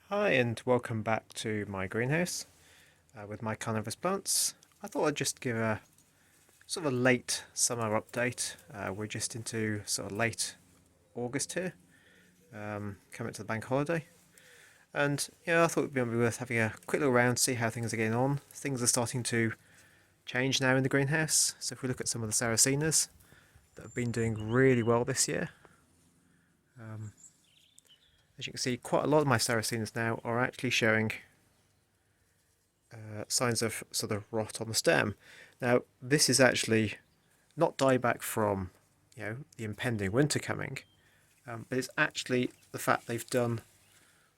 Hi and welcome back to my greenhouse with my carnivorous plants. I thought I'd just give a sort of a late summer update. We're just into sort of late August here, coming to the bank holiday. And I thought it'd be worth having a quick look around, see how things are getting on. Things are starting to change now in the greenhouse. So if we look at some of the Sarracenias that have been doing really well this year. As you can see, quite a lot of my Sarracenias now are actually showing signs of sort of rot on the stem. Now, this is actually not dieback from the impending winter coming, but it's actually the fact they've done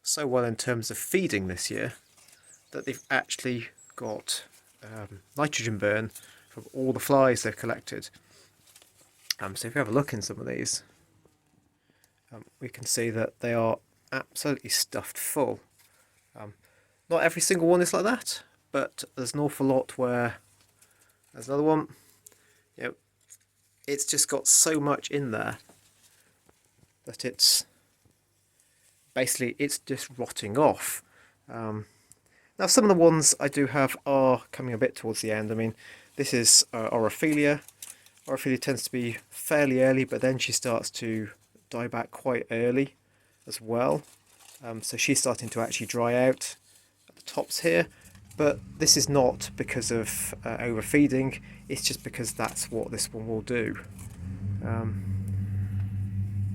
so well in terms of feeding this year that they've actually got nitrogen burn from all the flies they've collected. So if you have a look in some of these, we can see that they are absolutely stuffed full. Not every single one is like that, but there's an awful lot where there's another one. It's just got so much in there that it's just rotting off. Now some of the ones I do have are coming a bit towards the end. I mean, this is Orophilia. Orophilia tends to be fairly early, but then she starts to die back quite early as well. So she's starting to actually dry out at the tops here, but this is not because of overfeeding, it's just because that's what this one will do.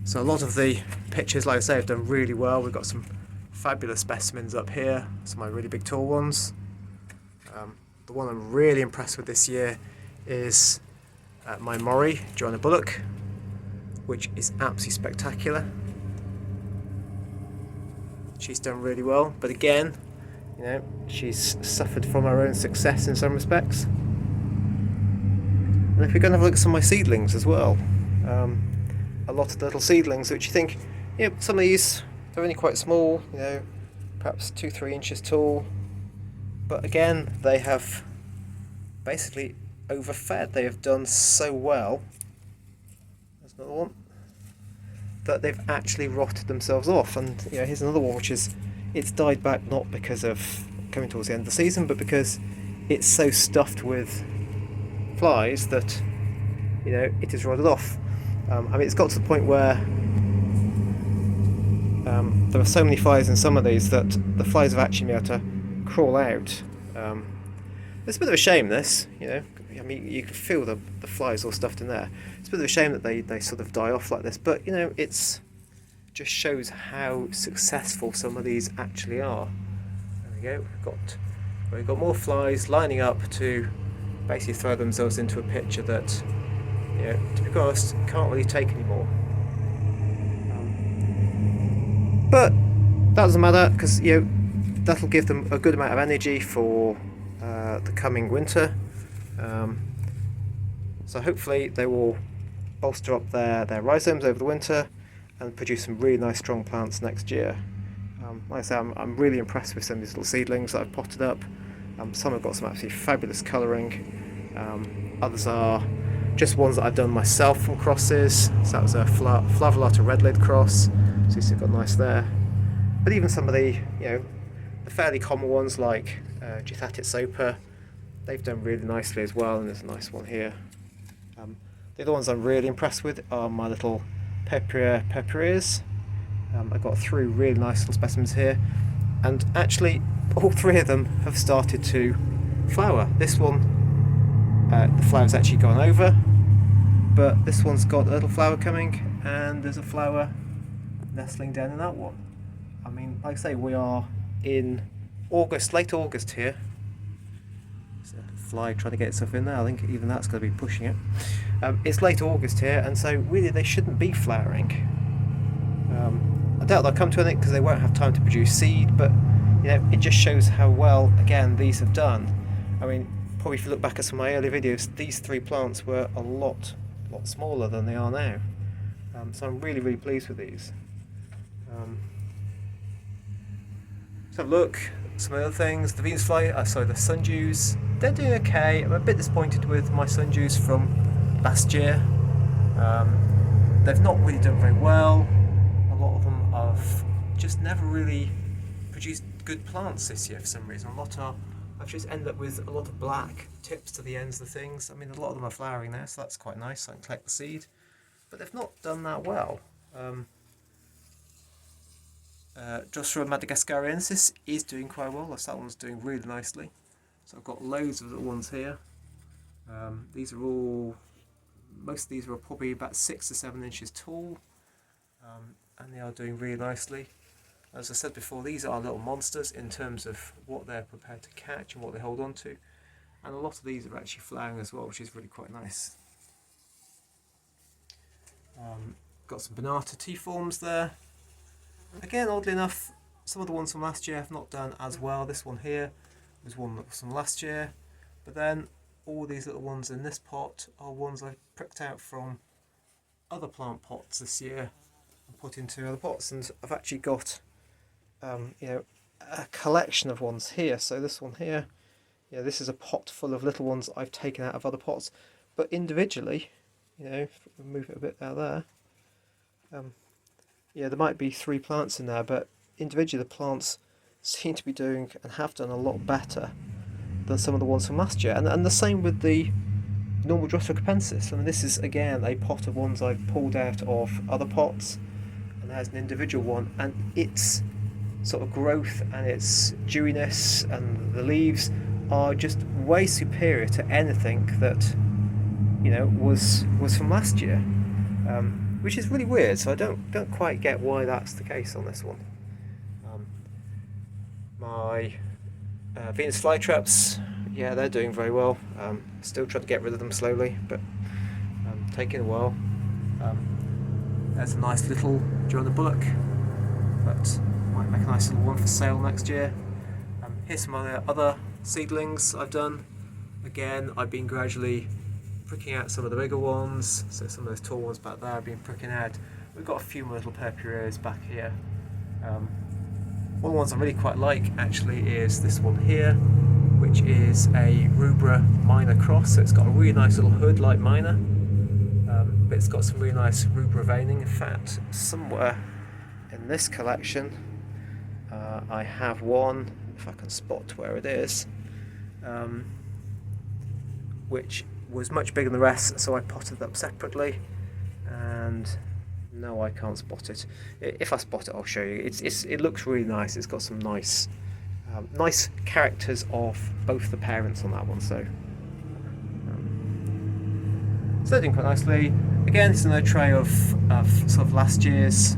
So a lot of the pictures, like I say, have done really well. We've got some fabulous specimens up here, some of my really big tall ones. The one I'm really impressed with this year is my Mori, Joanna Bullock, which is absolutely spectacular. She's done really well, but again, she's suffered from her own success in some respects. And if we're going to have a look at some of my seedlings as well, a lot of the little seedlings which you think, some of these, they're only quite small, perhaps 2-3 inches tall, but again, they have basically overfed. They have done so well. There's another one. That they've actually rotted themselves off. And here's another one which it's died back not because of coming towards the end of the season, but because it's so stuffed with flies that it has rotted off. I mean, it's got to the point where there are so many flies in some of these that the flies have actually been able to crawl out. It's a bit of a shame, this, I mean, you can feel the flies all stuffed in there. It's a bit of a shame that they sort of die off like this, but it's just shows how successful some of these actually are. There we go. We've got more flies lining up to basically throw themselves into a picture that, to be honest, can't really take anymore. But that doesn't matter, because that'll give them a good amount of energy for the coming winter. So hopefully they will bolster up their rhizomes over the winter and produce some really nice strong plants next year. Like I say, I'm really impressed with some of these little seedlings that I've potted up. Some have got some absolutely fabulous colouring. Others are just ones that I've done myself from crosses. So that was a Flavolata red lid cross, so you've got nice there. But even some of the the fairly common ones like Githatit sopa, they've done really nicely as well, and there's a nice one here. The other ones I'm really impressed with are my little Pepperia Pepperies. I've got 3 really nice little specimens here, and actually all 3 of them have started to flower. This one, the flower's actually gone over, but this one's got a little flower coming, and there's a flower nestling down in that one. I mean, like I say, we are in August, late August here. There's a fly trying to get itself in there. I think even that's going to be pushing it. It's late August here, and so really they shouldn't be flowering. I doubt they'll come to anything because they won't have time to produce seed, but it just shows how well, again, these have done. I mean, probably if you look back at some of my early videos, these 3 plants were a lot smaller than they are now. So I'm really, really pleased with these. Let's have a look. Some other things. The Venus fly, the sundews, they're doing okay. I'm a bit disappointed with my sundews from last year. They've not really done very well. A lot of them have just never really produced good plants this year for some reason. I've just ended up with a lot of black tips to the ends of things. I mean, a lot of them are flowering now, so that's quite nice. I can collect the seed, but they've not done that well. Drosera and Madagascariensis is doing quite well. That one's doing really nicely. So I've got loads of little ones here. Most of these are probably about 6 to 7 inches tall, and they are doing really nicely. As I said before, these are little monsters in terms of what they're prepared to catch and what they hold on to. And a lot of these are actually flowering as well, which is really quite nice. Got some Banata T-forms there. Again, oddly enough, some of the ones from last year have not done as well. This one here was one that was from last year. But then all these little ones in this pot are ones I've pricked out from other plant pots this year and put into other pots. And I've actually got a collection of ones here. So this one here, this is a pot full of little ones I've taken out of other pots, but individually, if we move it a bit out there, there might be 3 plants in there, but individually the plants seem to be doing and have done a lot better than some of the ones from last year. And the same with the normal Drosera capensis. I mean, this is again a pot of ones I've pulled out of other pots, and there's an individual one, and its sort of growth and its dewiness and the leaves are just way superior to anything that was from last year, which is really weird. So I don't quite get why that's the case on this one. My Venus flytraps, they're doing very well. Still trying to get rid of them slowly, but taking a while. There's a nice little Joanna Bullock, but might make a nice little one for sale next year. Here's some other seedlings I've done. Again, I've been gradually pricking out some of the bigger ones, so some of those tall ones back there I've been pricking out. We've got a few more little Pepperias back here. One of the ones I really quite like actually is this one here, which is a Rubra minor cross. So it's got a really nice little hood like minor, but it's got some really nice Rubra veining. In fact, somewhere in this collection I have one, if I can spot where it is, which was much bigger than the rest, so I potted it up separately, and no, I can't spot it. If I spot it, I'll show you. It looks really nice. It's got some nice characters of both the parents on that one, so they're doing quite nicely. Again, it's another tray of sort of last year's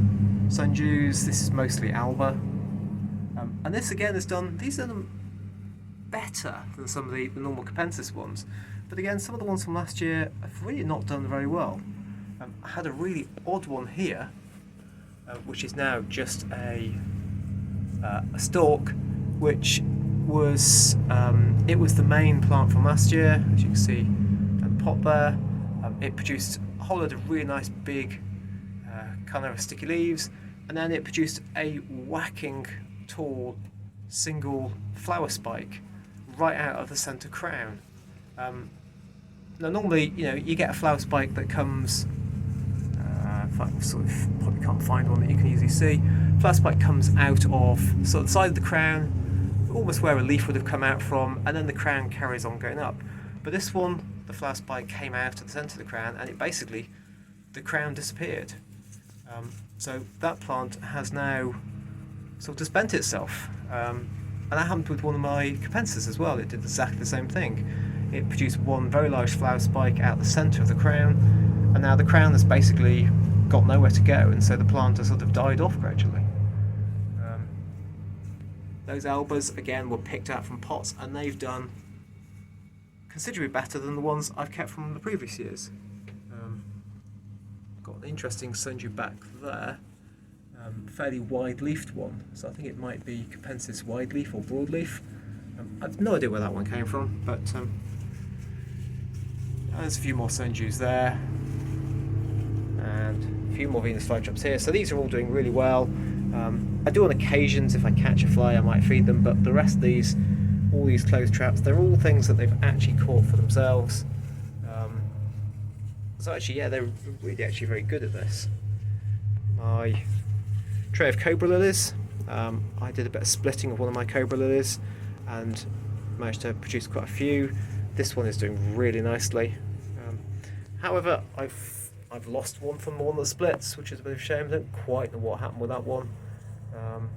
sundews. This is mostly Alba, and this again has done. These are them better than some of the normal capensis ones, but again, some of the ones from last year have really not done very well. I had a really odd one here, which is now just a stalk, which was it was the main plant from last year, as you can see in the pot there. It produced a whole load of really nice big Carnivorous sticky leaves, and then it produced a whacking tall single flower spike right out of the centre crown. Now normally, you get a flower spike that comes, if I sort of probably can't find one that you can easily see, flower spike comes out of sort of the side of the crown, almost where a leaf would have come out from, and then the crown carries on going up. But this one, the flower spike came out at the centre of the crown, and the crown disappeared. So that plant has now sort of spent itself. And that happened with one of my capensis as well. It did exactly the same thing. It produced one very large flower spike out the centre of the crown, and now the crown has basically got nowhere to go, and so the plant has sort of died off gradually. Those Albas again were picked out from pots, and they've done considerably better than the ones I've kept from the previous years. Got an interesting sundew back there, fairly wide-leafed one, so I think it might be capensis wide-leaf or broadleaf. I've no idea where that one came from, but there's a few more sundews there, and a few more Venus flytraps here. So these are all doing really well. I do on occasions, if I catch a fly, I might feed them, but the rest of these, all these closed traps, they're all things that they've actually caught for themselves. So actually, they're really actually very good at this. My tray of Cobra Lilies, I did a bit of splitting of one of my Cobra Lilies and managed to produce quite a few. This one is doing really nicely. However, I've lost one from one of the splits, which is a bit of a shame. I don't quite know what happened with that one. And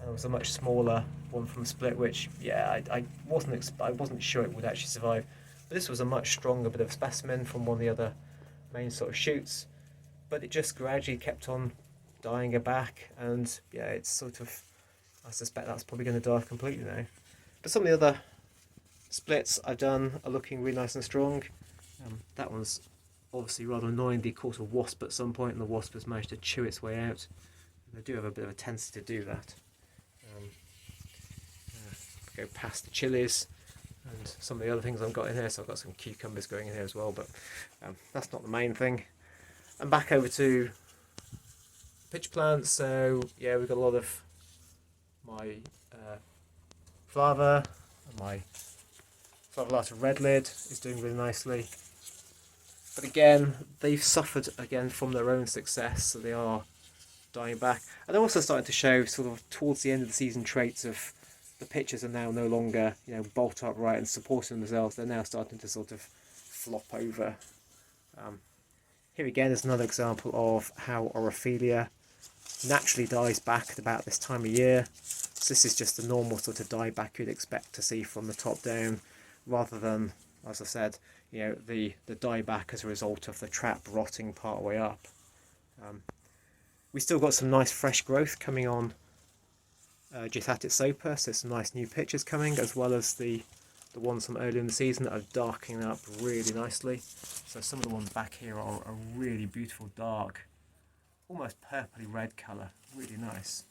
there was a much smaller one from split, which I wasn't sure it would actually survive. But this was a much stronger bit of specimen from one of the other main sort of shoots. But it just gradually kept on dying back, and yeah, it's sort of, I suspect that's probably going to die off completely now. But some of the other splits I've done are looking really nice and strong. That one's obviously rather annoyingly caught a wasp at some point, and the wasp has managed to chew its way out. They do have a bit of a tendency to do that. Go past the chilies and some of the other things I've got in here, so I've got some cucumbers going in here as well, but that's not the main thing. And back over to pitch plants. So yeah, we've got a lot of my Flava, and my Flavolata red lid is doing really nicely. But again, they've suffered again from their own success, so they are dying back. And they're also starting to show sort of towards the end of the season traits of the pitchers are now no longer, you know, bolt upright and supporting themselves. They're now starting to sort of flop over. Here again is another example of how Orophilia naturally dies back at about this time of year. So this is just the normal sort of die back you'd expect to see from the top down, rather than, as I said, you know, the die back as a result of the trap rotting part way up. We still got some nice fresh growth coming on Gitatis sopa, so some nice new pitchers coming, as well as the ones from earlier in the season that are darkening up really nicely. So some of the ones back here are a really beautiful dark, almost purpley red colour, really nice.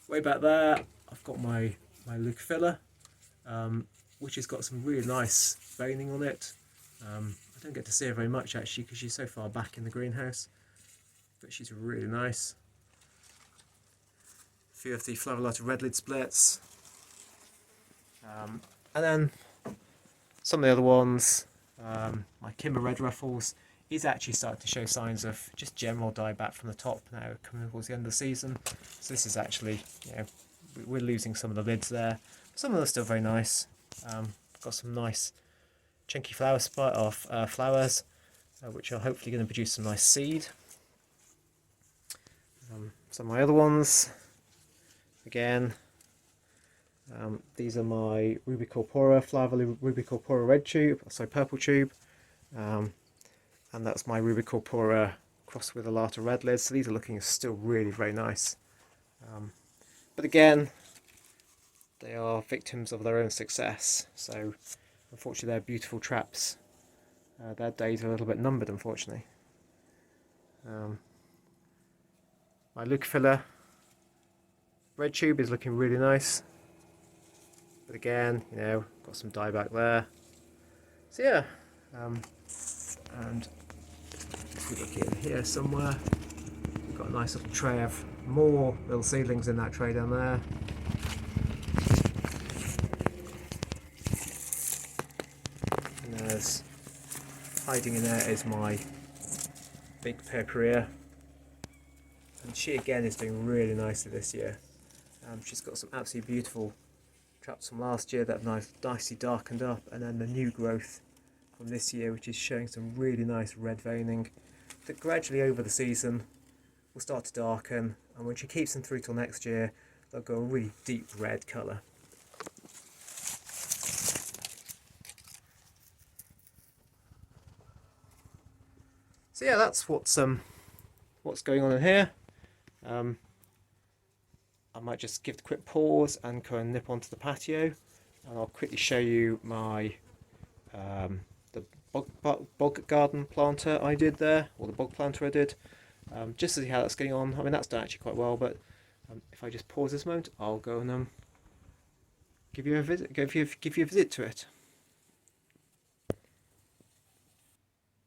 Way back there I've got my Leucophila, which has got some really nice veining on it. I don't get to see her very much actually because she's so far back in the greenhouse, but she's really nice. A few of the Flavolata red lid splits. And then some of the other ones, my Kimber red ruffles is actually starting to show signs of just general dieback from the top now, coming towards the end of the season. So this is actually, you know, we're losing some of the lids there. Some of them are still very nice. Got some nice chunky flower flowers, which are hopefully going to produce some nice seed. Some of my other ones, again, these are my Rubicorpora, Flava Rubicorpora red tube, sorry, purple tube, and that's my Rubicorpora crossed with a Lata red lid. So these are looking still really very nice. But again, they are victims of their own success. So unfortunately, they're beautiful traps. Their days are a little bit numbered, unfortunately. My Leucophila red tube is looking really nice. But again, you know, got some dieback there. So yeah, and if we look in here somewhere, we've got a nice little tray of more little seedlings in that tray down there. And there's, hiding in there is my big Pepperia, and she again is doing really nicely this year. She's got some absolutely beautiful traps from last year that have nicely darkened up, and then the new growth from this year, which is showing some really nice red veining that gradually over the season will start to darken, and when she keeps them through till next year, they'll go a really deep red colour. So yeah, that's what's going on in here. I might just give a quick pause and go and nip onto the patio, and I'll quickly show you my the bog garden planter I did there, or the bog planter I did, just to see how that's going on. I mean, that's done actually quite well, but if I just pause this moment, I'll go and give you a visit to it.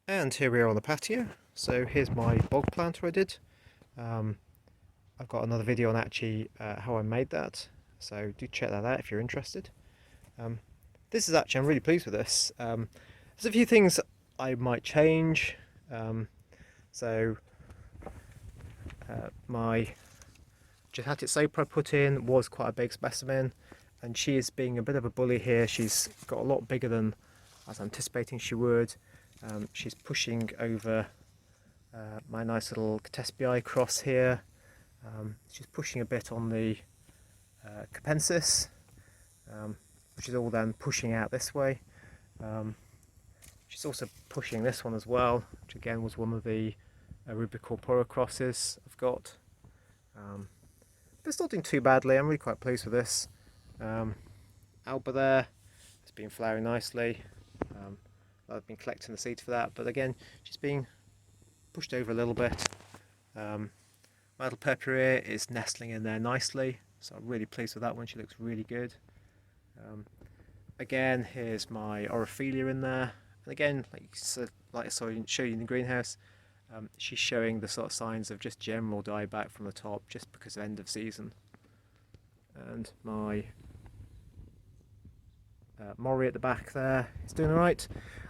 And here we are on the patio. So here's my bog planter I did. I've got another video on actually how I made that, so do check that out if you're interested. This is actually, I'm really pleased with this. There's a few things I might change. My Drosera I put in was quite a big specimen, and she is being a bit of a bully here. She's got a lot bigger than I was anticipating she would. She's pushing over my nice little Catespiae cross here. She's pushing a bit on the Capensis, which is all then pushing out this way. She's also pushing this one as well, which again was one of the Rubra crosses I've got. But it's not doing too badly. I'm really quite pleased with this. Alba there, it's been flowering nicely. I've been collecting the seeds for that, but again, she's being pushed over a little bit. My little Pepperia is nestling in there nicely, so I'm really pleased with that one. She looks really good. Again, here's my Orophilia in there, and again, like I showed you in the greenhouse, she's showing the sort of signs of just general dieback from the top, just because of end of season. And my Mori at the back there is doing alright.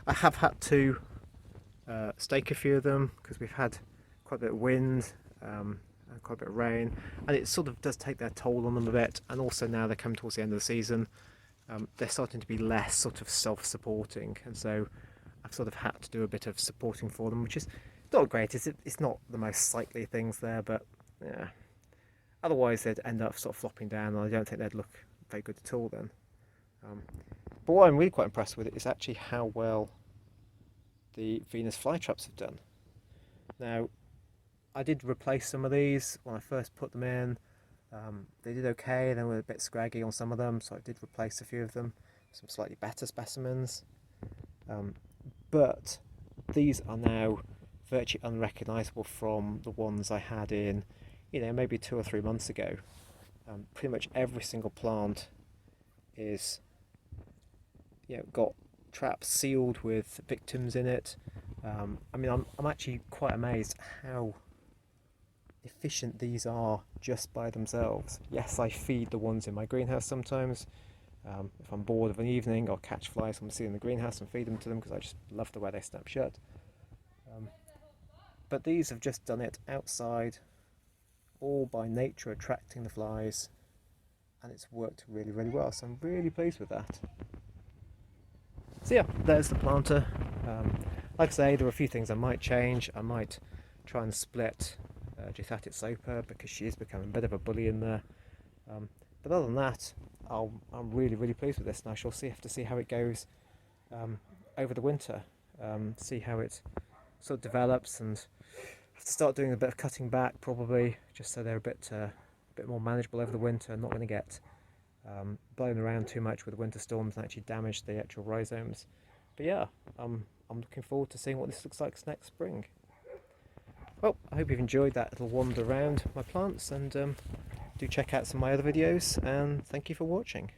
I have had to stake a few of them because we've had quite a bit of wind and quite a bit of rain, and it sort of does take their toll on them a bit. And also now they're coming towards the end of the season, they're starting to be less sort of self-supporting, and so I've sort of had to do a bit of supporting for them, which is not great. It's not the most sightly things there, but yeah. Otherwise they'd end up sort of flopping down, and I don't think they'd look very good at all then. But what I'm really quite impressed with is actually how well the Venus flytraps have done. Now, I did replace some of these when I first put them in. They did okay, they were a bit scraggy on some of them, so I did replace a few of them, some slightly better specimens. But these are now virtually unrecognisable from the ones I had in, maybe 2 or 3 months ago. Pretty much every single plant is, got traps sealed with victims in it. I mean, I'm actually quite amazed how efficient these are just by themselves. Yes, I feed the ones in my greenhouse sometimes. If I'm bored of an evening, I'll catch flies from the sea in the greenhouse and feed them to them because I just love the way they snap shut. But these have just done it outside, all by nature attracting the flies, and it's worked really, really well, so I'm really pleased with that. So yeah, there's the planter. Like I say, there are a few things I might change. I might try and split Drosera because she is becoming a bit of a bully in there. But other than that, I'm really, really pleased with this, and I shall have to see how it goes over the winter. See how it sort of develops, and have to start doing a bit of cutting back probably, just so they're a bit more manageable over the winter, and not going to get blown around too much with the winter storms and actually damage the actual rhizomes. But yeah, I'm looking forward to seeing what this looks like next spring. Well, I hope you've enjoyed that little wander around my plants, and do check out some of my other videos, and thank you for watching.